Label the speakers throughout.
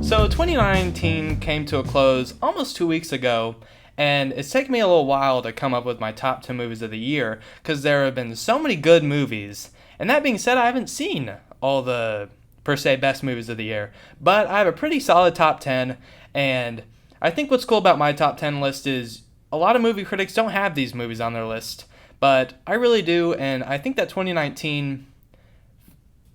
Speaker 1: So 2019 came to a close almost 2 weeks ago, and it's taken me a little while to come up with my top 10 movies of the year, because there have been so many good movies. And that being said, I haven't seen all the, per se, best movies of the year. But I have a pretty solid top 10, and I think what's cool about my top 10 list is a lot of movie critics don't have these movies on their list, but I really do, and I think that 2019,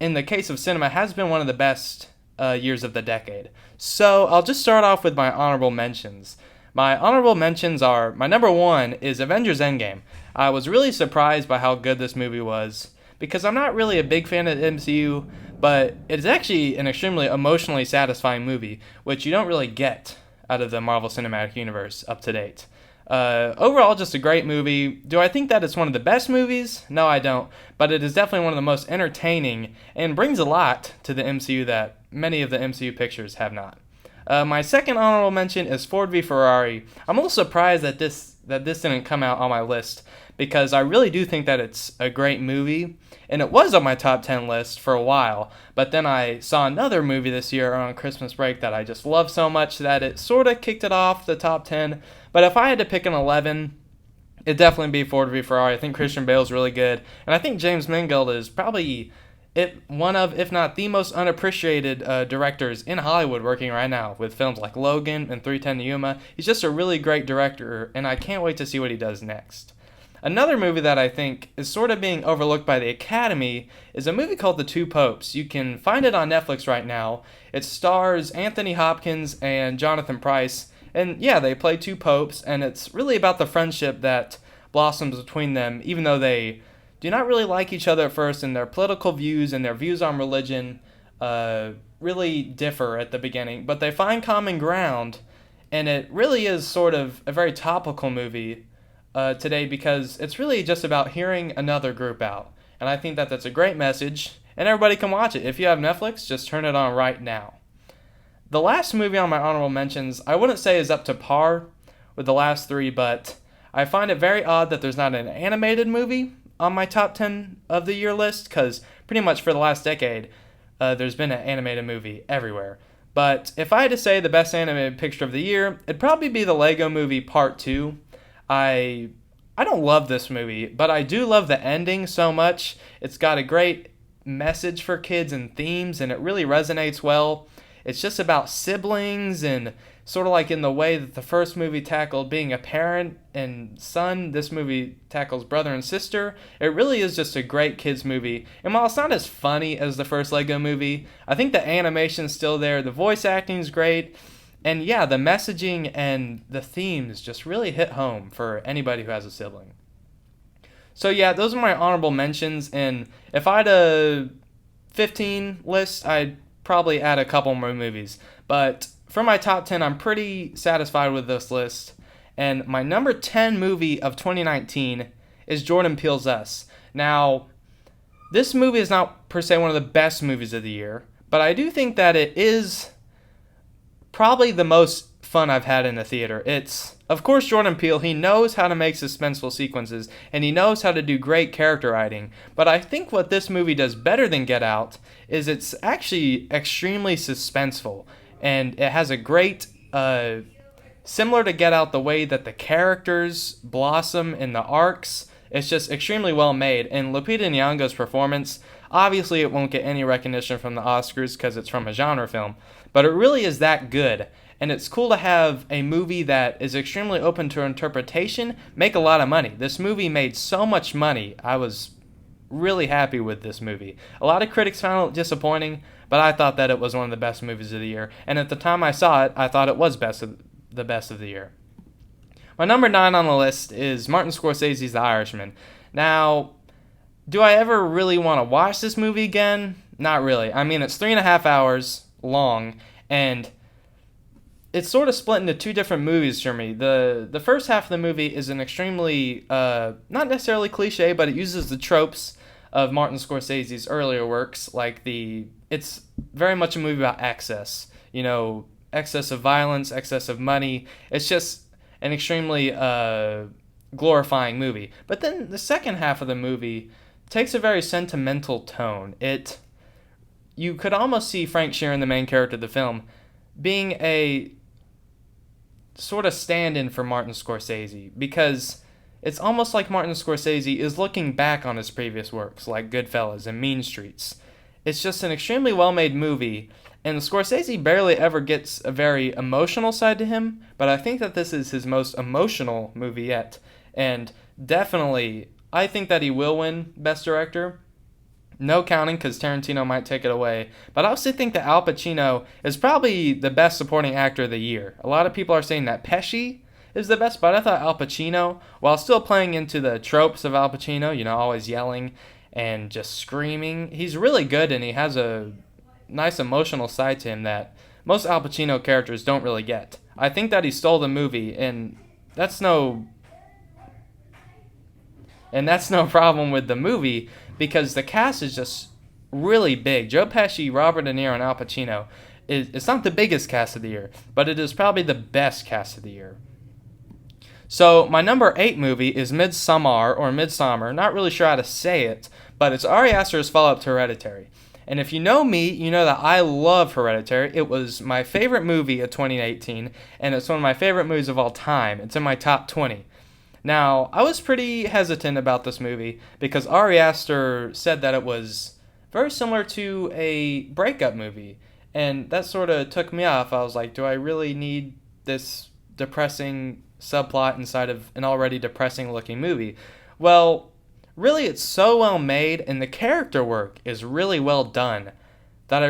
Speaker 1: in the case of cinema, has been one of the best years of the decade. So I'll just start off with my honorable mentions. My honorable mentions are, my number one is Avengers Endgame. I was really surprised by how good this movie was, because I'm not really a big fan of the MCU, but it's actually an extremely emotionally satisfying movie, which you don't really get out of the Marvel Cinematic Universe up to date. Overall, just a great movie. Do I think that it's one of the best movies? No, I don't. But it is definitely one of the most entertaining and brings a lot to the MCU that many of the MCU pictures have not. My second honorable mention is Ford v Ferrari. I'm a little surprised that this didn't come out on my list, because I really do think that it's a great movie, and it was on my top 10 list for a while, but then I saw another movie this year on Christmas break that I just love so much that it sort of kicked it off the top 10. But if I had to pick an 11, it'd definitely be Ford v Ferrari. I think Christian Bale's really good, and I think James Mangold is probably one of, if not the most unappreciated directors in Hollywood working right now, with films like Logan and 3:10 to Yuma. He's just a really great director, and I can't wait to see what he does next. Another movie that I think is sort of being overlooked by the Academy is a movie called The Two Popes. You can find it on Netflix right now. It stars Anthony Hopkins and Jonathan Pryce, and yeah, they play two popes, and it's really about the friendship that blossoms between them, even though they do not really like each other at first, and their political views and their views on religion really differ at the beginning, but they find common ground, and it really is sort of a very topical movie today, because it's really just about hearing another group out, and I think that that's a great message, and everybody can watch it. If you have Netflix, just turn it on right now. The last movie on my honorable mentions, I wouldn't say is up to par with the last three, but I find it very odd that there's not an animated movie on my top 10 of the year list, because pretty much for the last decade, there's been an animated movie everywhere. But if I had to say the best animated picture of the year, it'd probably be the Lego Movie Part 2. I don't love this movie, but I do love the ending so much. It's got a great message for kids and themes, and it really resonates well. It's just about siblings, and sort of like in the way that the first movie tackled being a parent and son, this movie tackles brother and sister. It really is just a great kids movie. And while it's not as funny as the first Lego movie, I think the animation's still there, the voice acting's great, and yeah, the messaging and the themes just really hit home for anybody who has a sibling. So yeah, those are my honorable mentions, and if I had a 15 list, I'd probably add a couple more movies. But for my top 10, I'm pretty satisfied with this list. And my number 10 movie of 2019 is Jordan Peele's Us. Now, this movie is not per se one of the best movies of the year, but I do think that it is probably the most fun I've had in the theater. It's, of course, Jordan Peele. He knows how to make suspenseful sequences, and he knows how to do great character writing. But I think what this movie does better than Get Out is it's actually extremely suspenseful, and it has a great, similar to Get Out, the way that the characters blossom in the arcs. It's just extremely well made, and Lupita Nyong'o's performance, obviously it won't get any recognition from the Oscars because it's from a genre film, but it really is that good. And it's cool to have a movie that is extremely open to interpretation make a lot of money. This movie made so much money. I was really happy with this movie. A lot of critics found it disappointing, but I thought that it was one of the best movies of the year. And at the time I saw it, I thought it was the best of the year. My number 9 on the list is Martin Scorsese's The Irishman. Now, do I ever really want to watch this movie again? Not really. I mean, it's 3.5 hours long, and it's sort of split into two different movies for me. The first half of the movie is an extremely, not necessarily cliche, but it uses the tropes of Martin Scorsese's earlier works, like it's very much a movie about excess. You know, excess of violence, excess of money. It's just an extremely glorifying movie. But then the second half of the movie takes a very sentimental tone. You could almost see Frank Sheeran, the main character of the film, being a sort of stand-in for Martin Scorsese, because it's almost like Martin Scorsese is looking back on his previous works, like Goodfellas and Mean Streets. It's just an extremely well-made movie, and Scorsese barely ever gets a very emotional side to him, but I think that this is his most emotional movie yet, and definitely, I think that he will win Best Director. No counting, because Tarantino might take it away. But I also think that Al Pacino is probably the best supporting actor of the year. A lot of people are saying that Pesci is the best, but I thought Al Pacino, while still playing into the tropes of Al Pacino, always yelling and just screaming, he's really good, and he has a nice emotional side to him that most Al Pacino characters don't really get. I think that he stole the movie, and that's no problem with the movie, because the cast is just really big. Joe Pesci, Robert De Niro, and Al Pacino. It's not the biggest cast of the year, but it is probably the best cast of the year. So my number 8 movie is Midsommar. Not really sure how to say it, but it's Ari Aster's follow-up to Hereditary. And if you know me, you know that I love Hereditary. It was my favorite movie of 2018, and it's one of my favorite movies of all time. It's in my top 20. Now, I was pretty hesitant about this movie because Ari Aster said that it was very similar to a breakup movie, and that sort of took me off. I was like, do I really need this depressing subplot inside of an already depressing looking movie? Well, really, it's so well made, and the character work is really well done that I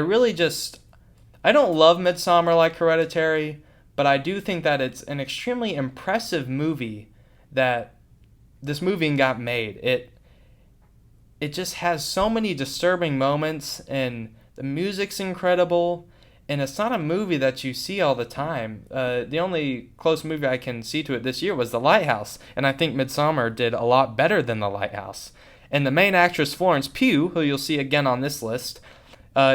Speaker 1: don't love Midsommar like Hereditary, but I do think that it's an extremely impressive movie that this movie got made. It just has so many disturbing moments, and the music's incredible, and it's not a movie that you see all the time. The only close movie I can see to it this year was The Lighthouse, and I think Midsommar did a lot better than The Lighthouse. And the main actress, Florence Pugh, who you'll see again on this list,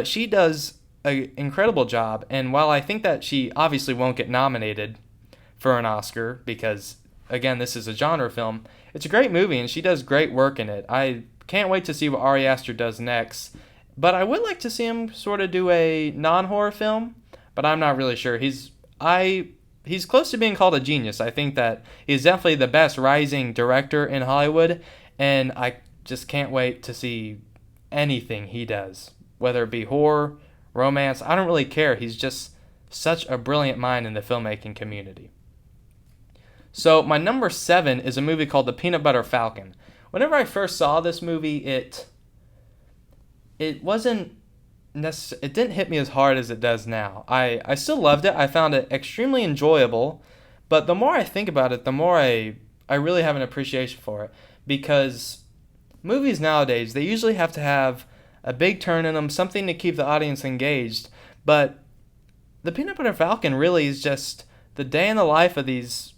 Speaker 1: she does an incredible job, and while I think that she obviously won't get nominated for an Oscar because, again, this is a genre film, it's a great movie, and she does great work in it. I can't wait to see what Ari Aster does next. But I would like to see him sort of do a non-horror film, but I'm not really sure. He's close to being called a genius. I think that he's definitely the best rising director in Hollywood, and I just can't wait to see anything he does, whether it be horror, romance. I don't really care. He's just such a brilliant mind in the filmmaking community. So my number 7 is a movie called The Peanut Butter Falcon. Whenever I first saw this movie, it didn't hit me as hard as it does now. I still loved it. I found it extremely enjoyable, but the more I think about it, the more I really have an appreciation for it, because movies nowadays, they usually have to have a big turn in them, something to keep the audience engaged, but The Peanut Butter Falcon really is just the day in the life of these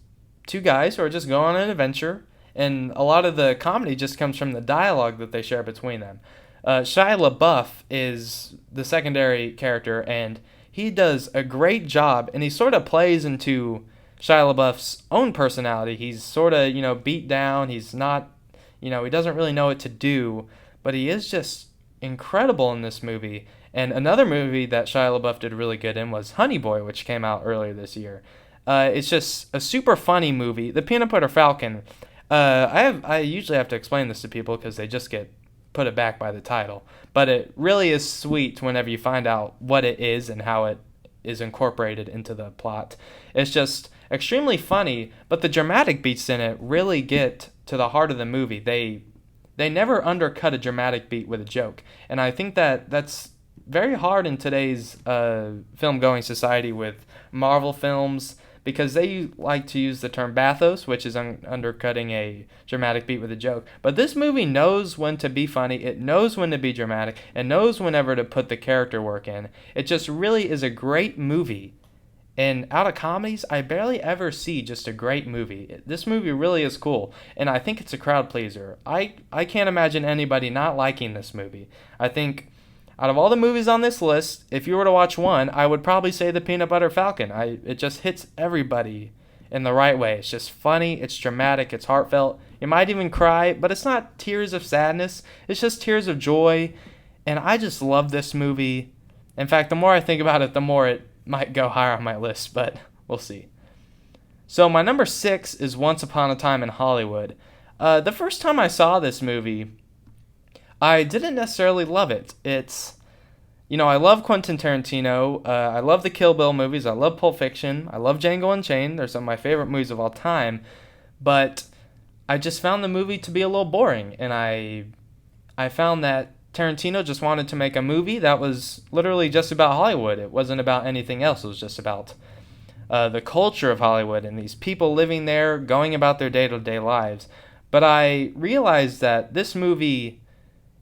Speaker 1: two guys who are just going on an adventure, and a lot of the comedy just comes from the dialogue that they share between them. Shia LaBeouf is the secondary character, and he does a great job, and he sort of plays into Shia LaBeouf's own personality. He's sort of, beat down. He's not, he doesn't really know what to do, but he is just incredible in this movie. And another movie that Shia LaBeouf did really good in was Honey Boy, which came out earlier this year. It's just a super funny movie. The Peanut Butter Falcon, I usually have to explain this to people because they just get put it back by the title. But it really is sweet whenever you find out what it is and how it is incorporated into the plot. It's just extremely funny, but the dramatic beats in it really get to the heart of the movie. They never undercut a dramatic beat with a joke. And I think that that's very hard in today's film-going society with Marvel films, because they like to use the term bathos, which is undercutting a dramatic beat with a joke. But this movie knows when to be funny, it knows when to be dramatic, and knows whenever to put the character work in. It just really is a great movie. And out of comedies, I barely ever see just a great movie. This movie really is cool, and I think it's a crowd pleaser. I can't imagine anybody not liking this movie. I think out of all the movies on this list, if you were to watch one, I would probably say The Peanut Butter Falcon. It just hits everybody in the right way. It's just funny, it's dramatic, it's heartfelt. You might even cry, but it's not tears of sadness. It's just tears of joy. And I just love this movie. In fact, the more I think about it, the more it might go higher on my list, but we'll see. So my number 6 is Once Upon a Time in Hollywood. The first time I saw this movie, I didn't necessarily love it. I love Quentin Tarantino. I love the Kill Bill movies. I love Pulp Fiction. I love Django Unchained. They're some of my favorite movies of all time. But I just found the movie to be a little boring. And I found that Tarantino just wanted to make a movie that was literally just about Hollywood. It wasn't about anything else. It was just about the culture of Hollywood and these people living there, going about their day-to-day lives. But I realized that this movie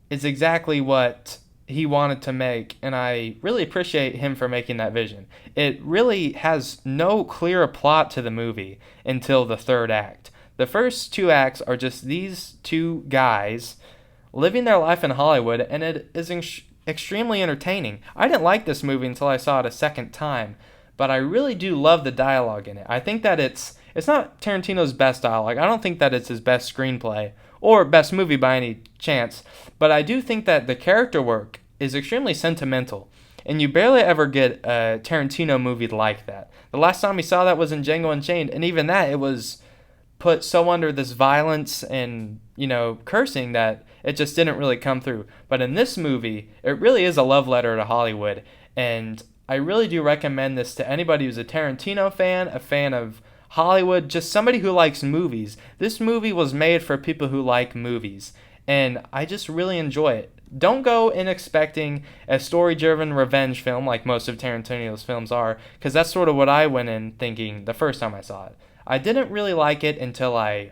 Speaker 1: is exactly what he wanted to make, and I really appreciate him for making that vision. It really has no clear plot to the movie until the third act. The first two acts are just these two guys living their life in Hollywood, and it is extremely entertaining. I didn't like this movie until I saw it a second time, but I really do love the dialogue in it. I think that it's not Tarantino's best dialogue. I don't think that it's his best screenplay or best movie by any chance, but I do think that the character work is extremely sentimental, and you barely ever get a Tarantino movie like that. The last time we saw that was in Django Unchained, and even that, it was put so under this violence and, cursing that it just didn't really come through. But in this movie, it really is a love letter to Hollywood, and I really do recommend this to anybody who's a Tarantino fan, a fan of Hollywood, just somebody who likes movies. This movie was made for people who like movies, and I just really enjoy it. Don't go in expecting a story-driven revenge film like most of Tarantino's films are, because that's sort of what I went in thinking the first time I saw it. I didn't really like it until I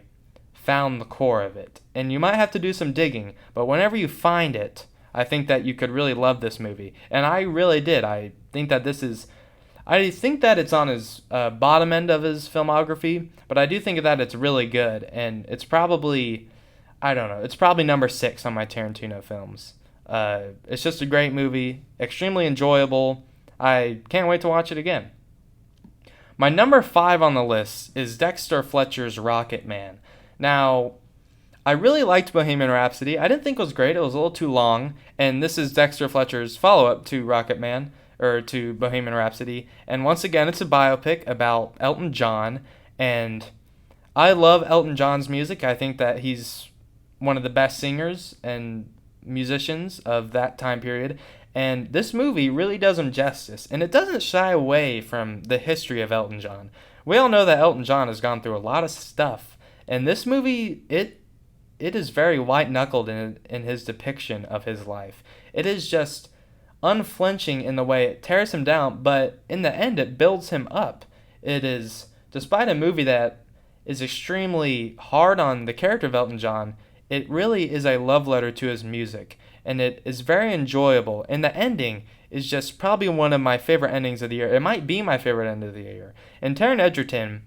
Speaker 1: found the core of it, and you might have to do some digging, but whenever you find it, I think that you could really love this movie, and I really did. I think that it's on his bottom end of his filmography, but I do think that it's really good, and it's probably, it's probably number 6 on my Tarantino films. It's just a great movie, extremely enjoyable. I can't wait to watch it again. My number 5 on the list is Dexter Fletcher's Rocket Man. Now, I really liked Bohemian Rhapsody. I didn't think it was great. It was a little too long, and this is Dexter Fletcher's follow-up to Rocket Man, or to Bohemian Rhapsody. And once again, it's a biopic about Elton John, and I love Elton John's music. I think that he's one of the best singers and musicians of that time period, and this movie really does him justice, and it doesn't shy away from the history of Elton John. We all know that Elton John has gone through a lot of stuff, and this movie, it is very white-knuckled in his depiction of his life. It is just unflinching in the way it tears him down, but in the end it builds him up. It is, despite a movie that is extremely hard on the character of Elton John, it really is a love letter to his music, and it is very enjoyable. And the ending is just probably one of my favorite endings of the year. It might be my favorite end of the year. And Taron Egerton,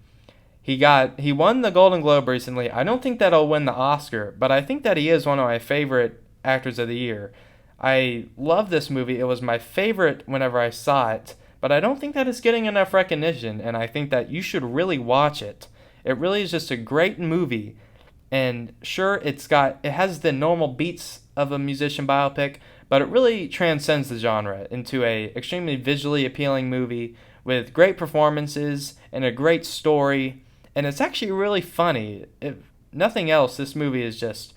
Speaker 1: he won the Golden Globe recently. I don't think that he'll win the Oscar, but I think that he is one of my favorite actors of the year. I love this movie. It was my favorite whenever I saw it, but I don't think that it's getting enough recognition, and I think that you should really watch it. It really is just a great movie. And sure, it has the normal beats of a musician biopic, but it really transcends the genre into a extremely visually appealing movie with great performances and a great story. And it's actually really funny. If nothing else, this movie is just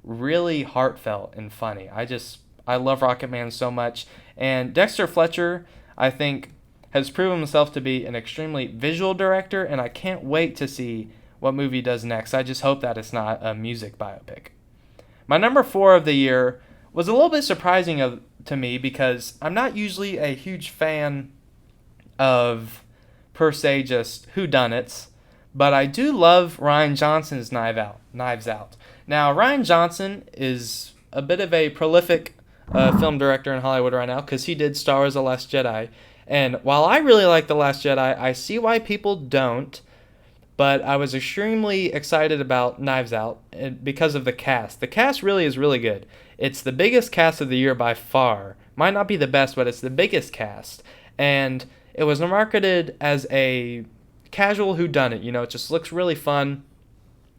Speaker 1: really heartfelt and funny. I love Rocket Man so much. And Dexter Fletcher, I think, has proven himself to be an extremely visual director, and I can't wait to see what movie he does next. I just hope that it's not a music biopic. My number 4 of the year was a little bit surprising to me because I'm not usually a huge fan of, per se, just whodunits, but I do love Rian Johnson's Knives Out. Now, Rian Johnson is a bit of a prolific film director in Hollywood right now because he did Star Wars: The Last Jedi, and while I really like The Last Jedi, I see why people don't. But I was extremely excited about Knives Out because of the cast. The cast really is really good. It's the biggest cast of the year by far. Might not be the best, but it's the biggest cast. And it was marketed as a casual whodunit. It just looks really fun.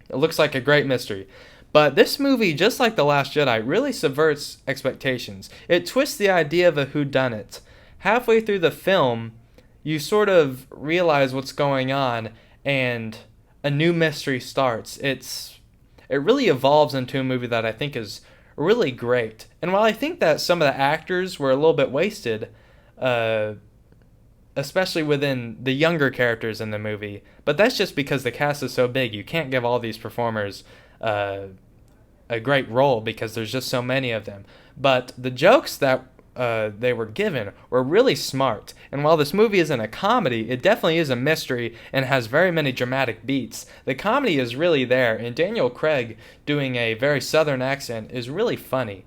Speaker 1: It looks like a great mystery. But this movie, just like The Last Jedi, really subverts expectations. It twists the idea of a whodunit. Halfway through the film, you sort of realize what's going on, and a new mystery starts. It really evolves into a movie that I think is really great. And while I think that some of the actors were a little bit wasted, especially within the younger characters in the movie, but that's just because the cast is so big. You can't give all these performers a great role because there's just so many of them. But the jokes that they were given were really smart. And while this movie isn't a comedy, it definitely is a mystery and has very many dramatic beats. The comedy is really there, and Daniel Craig doing a very southern accent is really funny.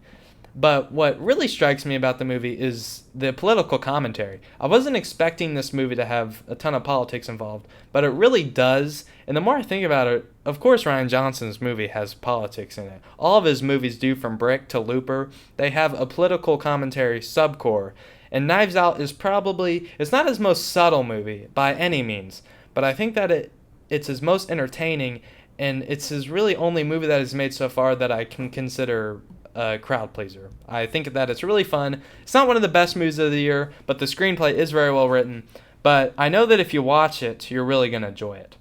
Speaker 1: But what really strikes me about the movie is the political commentary. I wasn't expecting this movie to have a ton of politics involved, but it really does. And the more I think about it, of course Rian Johnson's movie has politics in it. All of his movies do, from Brick to Looper. They have a political commentary subcore. And Knives Out is it's not his most subtle movie by any means, but I think that it's his most entertaining, and it's his really only movie that he's made so far that I can consider a crowd pleaser. I think that it's really fun. It's not one of the best movies of the year, but the screenplay is very well written. But I know that if you watch it, you're really going to enjoy it.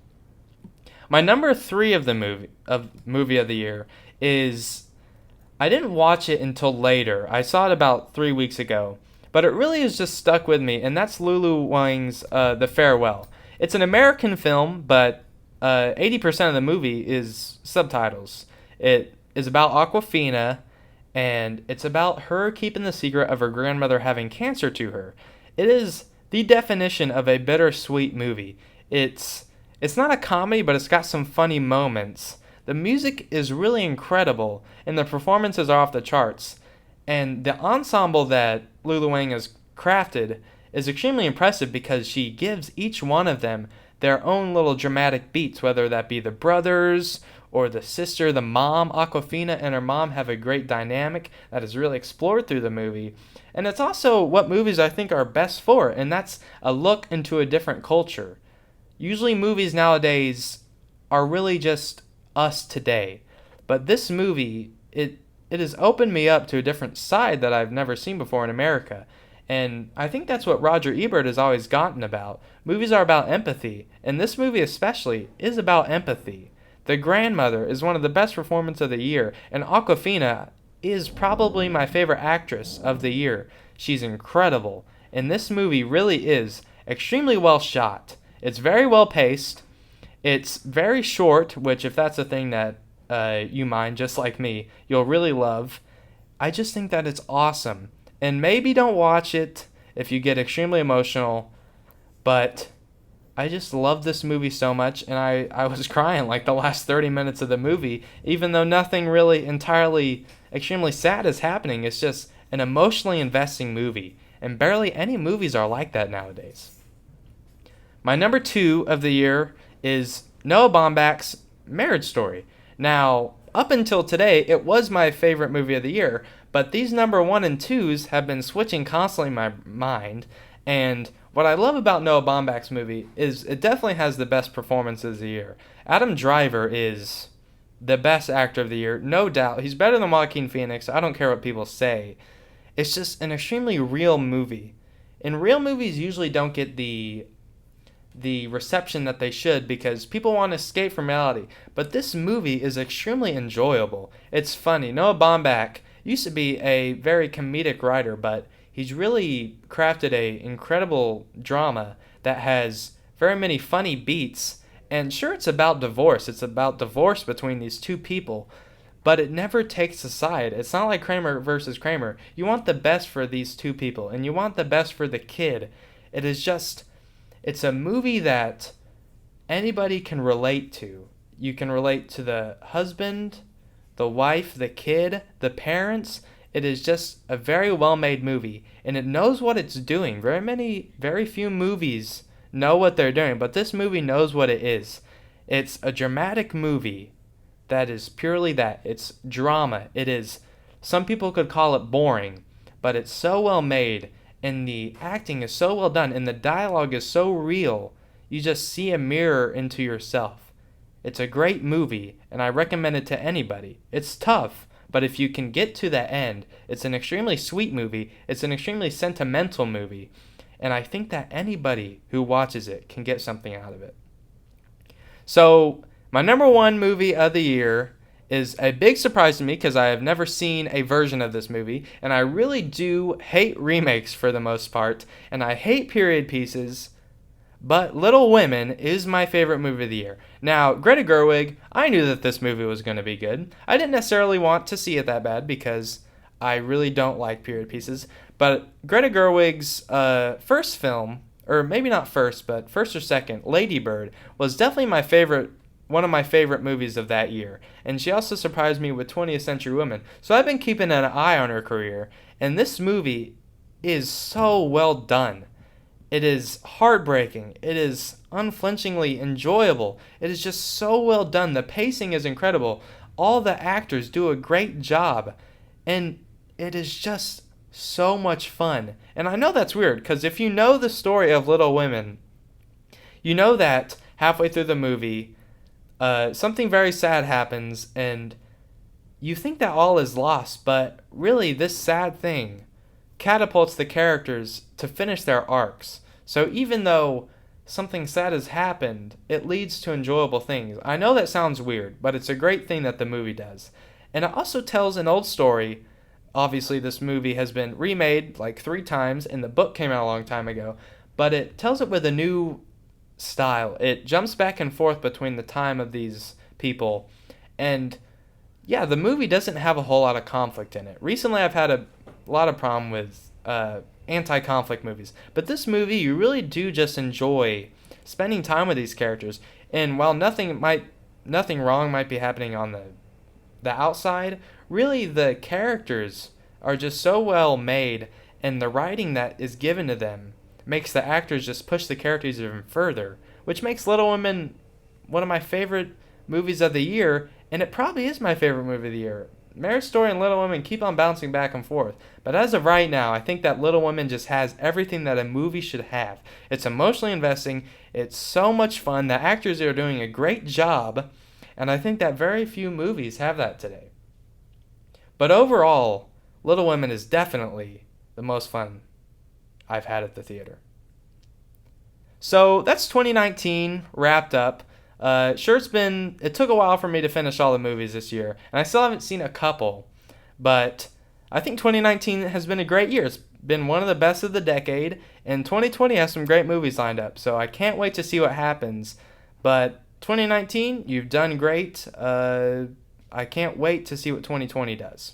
Speaker 1: My number 3 of the movie of the year is, I didn't watch it until later. I saw it about 3 weeks ago, but it really has just stuck with me, and that's Lulu Wang's The Farewell. It's an American film, but 80% of the movie is subtitles. It is about Awkwafina, and it's about her keeping the secret of her grandmother having cancer to her. It is the definition of a bittersweet movie. It's not a comedy, but it's got some funny moments. The music is really incredible, and the performances are off the charts. And the ensemble that Lulu Wang has crafted is extremely impressive because she gives each one of them their own little dramatic beats, whether that be the brothers or the sister, the mom. Awkwafina and her mom have a great dynamic that is really explored through the movie. And it's also what movies I think are best for, and that's a look into a different culture. Usually movies nowadays are really just us today. But this movie, it has opened me up to a different side that I've never seen before in America. And I think that's what Roger Ebert has always gotten about. Movies are about empathy, and this movie especially is about empathy. The grandmother is one of the best performances of the year, and Awkwafina is probably my favorite actress of the year. She's incredible, and this movie really is extremely well shot. It's very well paced. It's very short, which if that's a thing that you mind, just like me, you'll really love. I just think that it's awesome. And maybe don't watch it if you get extremely emotional, but I just love this movie so much, and I was crying like the last 30 minutes of the movie, even though nothing really entirely extremely sad is happening. It's just an emotionally investing movie, and barely any movies are like that nowadays. My number 2 of the year is Noah Baumbach's Marriage Story. Now, up until today, it was my favorite movie of the year, but these number 1 and 2s have been switching constantly in my mind, and what I love about Noah Baumbach's movie is it definitely has the best performances of the year. Adam Driver is the best actor of the year, no doubt. He's better than Joaquin Phoenix. I don't care what people say. It's just an extremely real movie. And real movies usually don't get the reception that they should because people want to escape from reality. But this movie is extremely enjoyable. It's funny. Noah Baumbach used to be a very comedic writer, but he's really crafted a incredible drama that has very many funny beats. And sure, it's about divorce. It's about divorce between these two people, but it never takes a side. It's not like Kramer versus Kramer. You want the best for these two people, and you want the best for the kid. It's a movie that anybody can relate to. You can relate to the husband, the wife, the kid, the parents. It is just a very well-made movie, and it knows what it's doing. Very few movies know what they're doing, but this movie knows what it is. It's a dramatic movie that is purely that. It's drama. Some people could call it boring, but it's so well made, and the acting is so well done, and the dialogue is so real. you just see a mirror into yourself. It's a great movie, and I recommend it to anybody. It's tough, but if you can get to that end, it's an extremely sweet movie. It's an extremely sentimental movie, and I think that anybody who watches it can get something out of it. So, my number one movie of the year is a big surprise to me because I have never seen a version of this movie, and I really do hate remakes for the most part, and I hate period pieces, but Little Women is my favorite movie of the year. Now, Greta Gerwig, I knew that this movie was going to be good. I didn't necessarily want to see it that bad because I really don't like period pieces, but Greta Gerwig's first film, or maybe not first, but first or second, Lady Bird, was definitely one of my favorite movies of that year. And she also surprised me with 20th Century Women. So I've been keeping an eye on her career, and this movie is so well done. It is heartbreaking. It is unflinchingly enjoyable. It is just so well done. The pacing is incredible. All the actors do a great job. And it is just so much fun. And I know that's weird, because if you know the story of Little Women, you know that halfway through the movie, something very sad happens, and you think that all is lost, but really this sad thing catapults the characters to finish their arcs. So even though something sad has happened, it leads to enjoyable things. I know that sounds weird, but it's a great thing that the movie does. And it also tells an old story. Obviously, this movie has been remade like 3 times, and the book came out a long time ago, but it tells it with a new style. It jumps back and forth between the time of these people, and yeah, the movie doesn't have a whole lot of conflict in it. Recently, I've had a lot of problem with anti-conflict movies, but this movie, you really do just enjoy spending time with these characters, and while nothing wrong might be happening on the outside, really the characters are just so well made, and the writing that is given to them makes the actors just push the characters even further, which makes Little Women one of my favorite movies of the year, and it probably is my favorite movie of the year. Marriage Story and Little Women keep on bouncing back and forth, but as of right now, I think that Little Women just has everything that a movie should have. It's emotionally investing, it's so much fun, the actors are doing a great job, and I think that very few movies have that today. But overall, Little Women is definitely the most fun I've had at the theater. So that's 2019 wrapped up. Sure, it took a while for me to finish all the movies this year, and I still haven't seen a couple, but I think 2019 has been a great year. It's been one of the best of the decade, and 2020 has some great movies lined up, so I can't wait to see what happens. But 2019, you've done great. I can't wait to see what 2020 does.